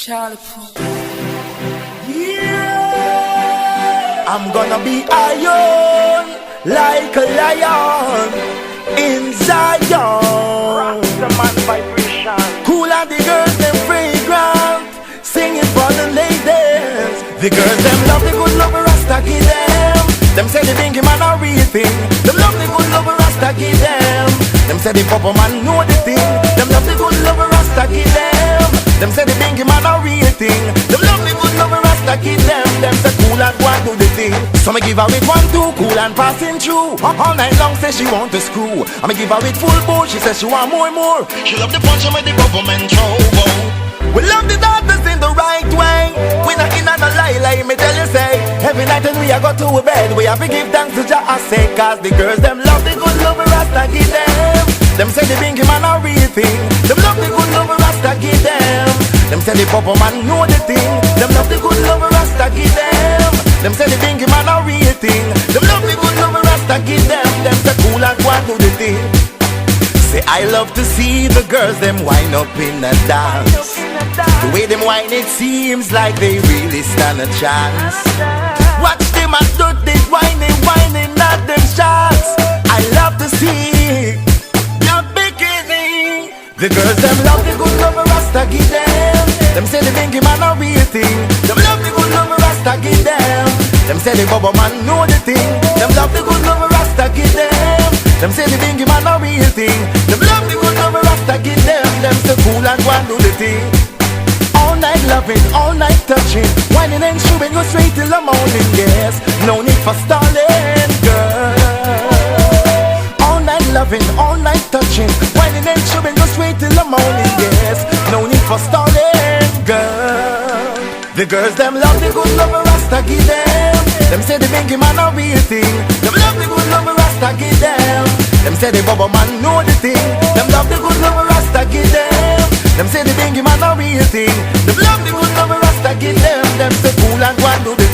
Charlie Poe. Yeah, I'm gonna be iron like a lion in Zion. Rasta man vibration. Koolant, the girls them fragrant, singing for the ladies. The girls them love the good love Rasta give them. Them say the bingy man a real thing. Them love the good love Rasta give them. Them say the papa man know the thing. Them love the good love Rasta give them. Them say the bingy man a real thing. Them love the good love Rasta give them. Them say Koolant go and do the thing. So me give her with 1, 2, Koolant passing through. All night long say she want to screw. I me give her with full bowl. She says she want more and more. She love the punch and with the government throw. We love the daughters in the right way. We not in a no lie, me tell you say. Every night when we a go to a bed, we have to give thanks to Jah I say. Cause the girls them love the good love Rasta give them. Them say the bingy man a real thing. Them love the good love Rasta give them. Them say the papa man know the thing. Them love the good love Rasta give them. Them say the bingy man a real thing. Them love the good love Rasta give them. Them say Koolant go and do the thing. Say I love to see the girls them wind up in a dance. The way them whine, it seems like they really stand a chance. Watch them and do this whining at them shots. I love to see your bikini. The girls them love the good love Rasta give them. Them say the bingy man a real thing. Them love the good love Rasta give them. Them say the bubble man know the thing. Them love the good love Rasta give them. Them say the bingy man a real thing. Them love the good love Rasta give them. Them say Koolant go and do the thing. All night loving, all night touching, whining and shooting, go straight till the morning, yes. No need for stalling, girl. All night loving, all night touching, whining and shooting, go straight till the morning, yes. No need for stalling, girl. The girls them love the good love Rasta give them. Them say the bingy man a real thing. Them love the good love Rasta give them. Them say the bubble man know the thing. Them love the good love Rasta give them. Them say the bingy man a real thing. Them love the good love Rasta give them. Them say Koolant go and do the